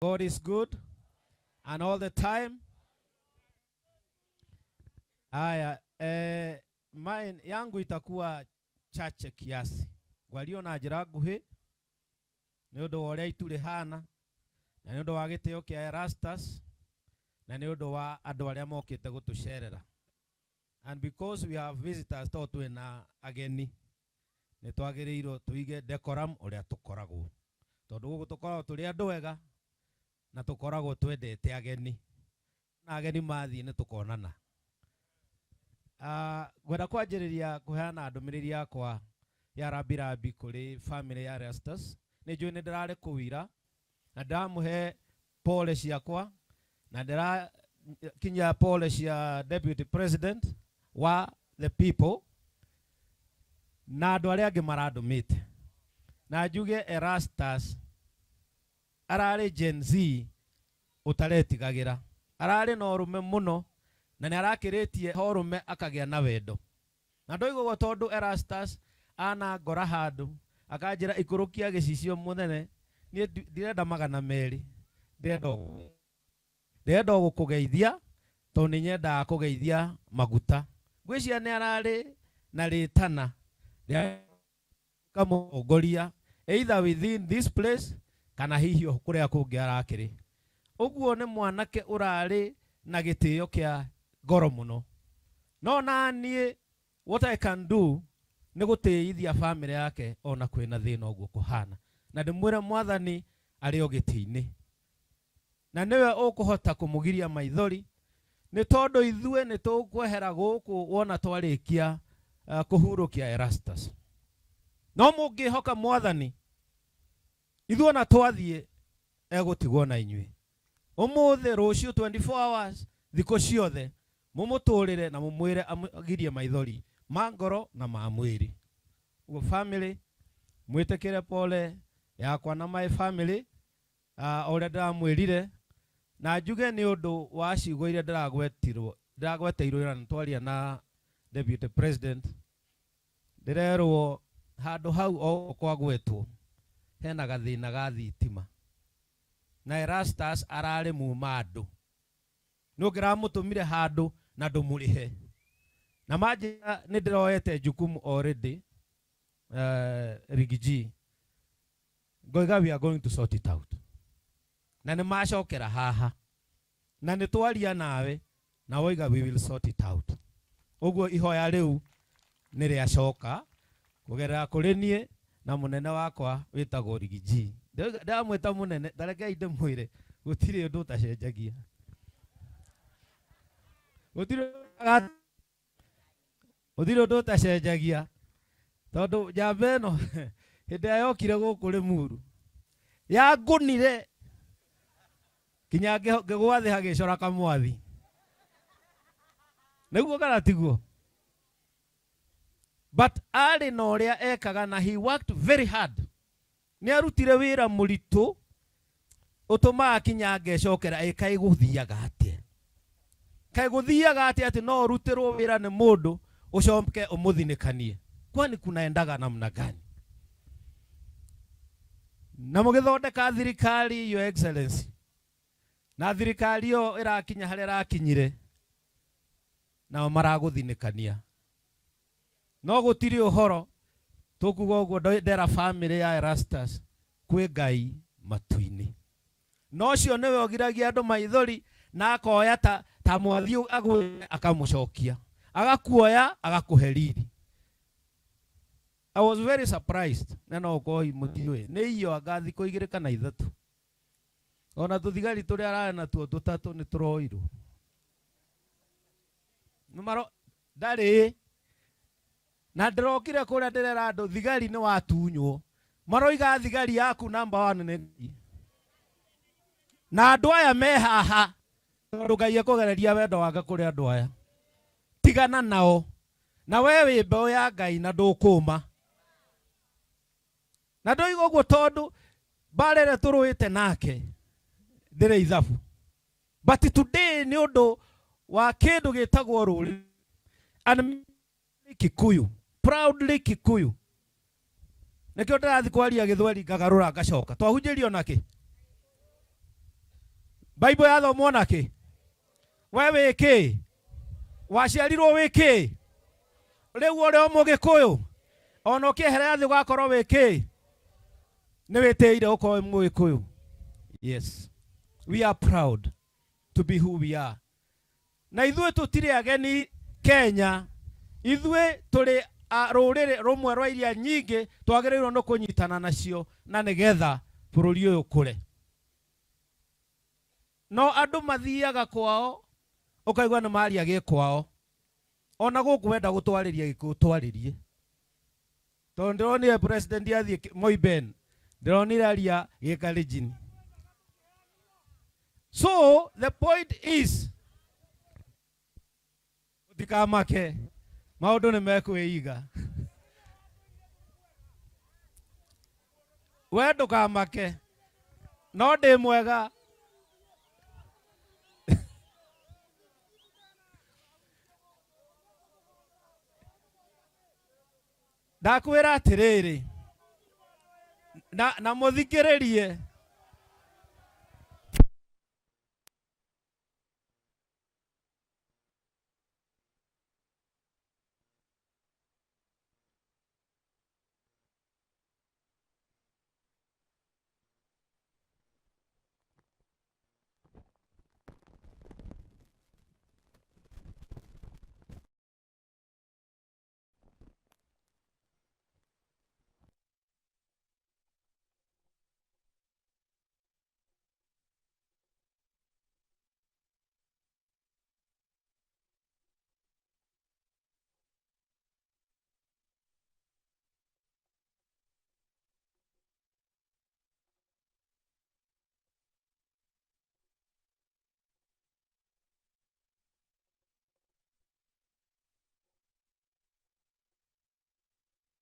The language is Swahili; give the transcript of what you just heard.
God is good and all the time. Haya, mine yangu itakuwa chache kiasi. Walio na njĩra nguhĩ nĩ ũndũ wa ũrĩa itu rĩhana, na nĩ ũndũ wa gĩtĩo kĩa Erastus, na nĩ ũndũ wa andũ arĩa mokĩte gũtũcerera. And because we have visitors, to twĩna ageni, nĩ twagĩrĩirwo tuige decorum ũrĩa tũkoragwo. Tondũ gũkũ tũkoragwo tũrĩ andũ ega na tũkoragwo twendete ageni. Na ageni mathiĩ nĩ tũkonana. Gwenda kwanjĩrĩria kũheana ndũmĩrĩri yakwa ya rambirambi kũrĩ family ya Erastus. Nĩ njũĩ nĩ ndĩrarĩ kũwira na ndamũhe pole ciakwa na ndĩrakinyia pole cia Deputy President wa the people na andũ arĩa angĩ marandũmĩte. Na njuge Erastus ararĩ Gen Z ũtaretigagĩra. Ararĩ na ũrũme mũno na nĩ arakĩrĩtie ũrũme akagĩa na wendo. Na ndoigagwo tondũ Erastus ana ngora handũ akanjĩra ikũrũkia gĩcicio mũnene, niĩ ndirenda 200, ndĩrenda gũkũgeithia tondũ nĩ nyendaga kũgeithia maguta. Ngwĩciria nĩ ararĩ na rĩtana rĩa kamũngoria either within this place kana hihi kũrĩa kũngĩ arakĩrĩ. Ũguo nĩ mwanake ũrarĩ na gĩtĩo kĩa ngoro mũno. No naniĩ what I can do nĩ gũtĩithia family yake ona kwĩna thĩna ũguo kũhana. Na ndĩmwĩre Mwathani arĩ o gĩtĩ-inĩ. Na nĩwe ũkũhota kũmũgiria maithori, nĩ tondũ ithuĩ nĩ tũkwehera gũkũ wona twarĩkia kũhurũkia Erastus. No mũngĩhoka Mwathani, ithuĩ ona twathiĩ egũtigwo na inyuĩ. Ũmũthĩ rũciũ 24 hours thikũ ciothe mũmũtũrĩre na mũmwĩre agirie maithori ma ngoro na ma mwĩrĩ. Ugo family mwĩtĩkĩre pole yakwa na my family ũrĩa ndĩramwĩrire, na njuge nĩ ũndũ wa ciugo iria ndĩragweteirwo na twaria na Deputy President. Ndĩrerwo handũ hau o kwagwetwo hena gathĩna ga thitima na Erastus ararĩ muma andũ. Nũngĩramũtũmire handũ na ndũmũrĩhe. Na manjĩra nĩ ndĩroete jukumu already, Rigiji. Ngoiga we are going to sort it out. Na nĩ macokera haha. Na nĩ twaria nawe na woiga we will sort it out. Ũguo ihoya rĩu nĩ rĩacoka kũgerera kũrĩ niĩ na mũnene wakwa wĩtagwo Rigiji. Ndamwĩta mũnene, ndarekei ndĩmwĩre gũtirĩ ũndũ ũtacenjagia. Gũtirĩ ũndũ ũtacenjagia. Tondũ njamba ĩno hĩndĩ ĩrĩa yokire gũkũ Limuru yangũnire kinya ngĩgwa thĩ hagĩcora kamwathi. Nĩguo kana tiguo? But arĩ na ũrĩa ekaga na he worked very hard. Nĩ arutire wĩra mũritũ ũtũmaga kinya ngecokera kaĩ gũthiaga atĩa. Kaĩ gũthiaga atĩa atĩ no ũrutĩrwo wĩra nĩ mũndũ ũcoke ũmũthinĩkanie. Kwani kunaendaga namna gani? Na mũgĩthondeka thirikari, Your Excellency. Na thirikari ĩyo ĩrakinya harĩa ĩrakinyire nao maragũthinĩkania. No gũtirĩ ũhoro tũkuga ũguo ndera family ya Erastus kwĩ Ngai matu-inĩ. No cio nĩwe ũgiragia andũ maithori na akoya ta mwathi agwĩ akamũcokia. Agakuoya agakũhe riri. I was very surprised. Neno ũkoi mũtiũĩ. Nĩ iyo anga thikũ 2 kana 3. Ona tũthigari tũrĩa ararĩ natuo 3 nĩ tũroirwo. Numero ndarĩ. Na ndĩrokire kũrĩa ndĩrera andũ thigari nĩ watunywo. Maroiga thigari yaku number 1 nĩ. Na andũ aya me haha. Tondũ Ngai ekũgereria wendo wake kũrĩ andũ aya. Tigana nao. Na we wĩ mbeũ ya Ngai na ndũkũma. Na ndoiga ũguo tondũ mbarere tũrũĩte nake ndĩrĩ ithabu. But today nĩ ũndũ wa kĩndũ gĩtagwo rũrĩrĩ. And Kikuyu. Proudly Kikuyu. Nĩkĩo ndĩrathiĩ kwaria Gĩthweri ngagarũra ngacoka. Twahunjĩrio nake. Bible yathomwo naki we wiki waciarirwo wiki riu uri o Mugikuyu ona ukieherea thi ugakorwo wiki ni witiire ukorwo Mugikuyu. Yes, we are proud to be who we are. Na ithuĩ tutire ageni Kenya, ithuĩ turi rũrĩrĩ rumwe rwa iria nyingĩ twagĩrĩirwo no kũnyitana nacio na nĩgetha bũrũri ũyũ kũre. No andũ mathiaga kwao ukaigua nĩ maria gĩkwao, ona gũkũ wenda gũtwarĩria gĩkũtwarĩrie. Tondũ ndĩronire president athiĩ Moiben, ndĩronire aria Gĩkalenjin. So the point is, utikamake maũndũ nĩ mekwĩiga. We ndũkamake, no ndĩ mwega. Ndakwĩra atĩrĩrĩ, na mũthikĩrĩrie,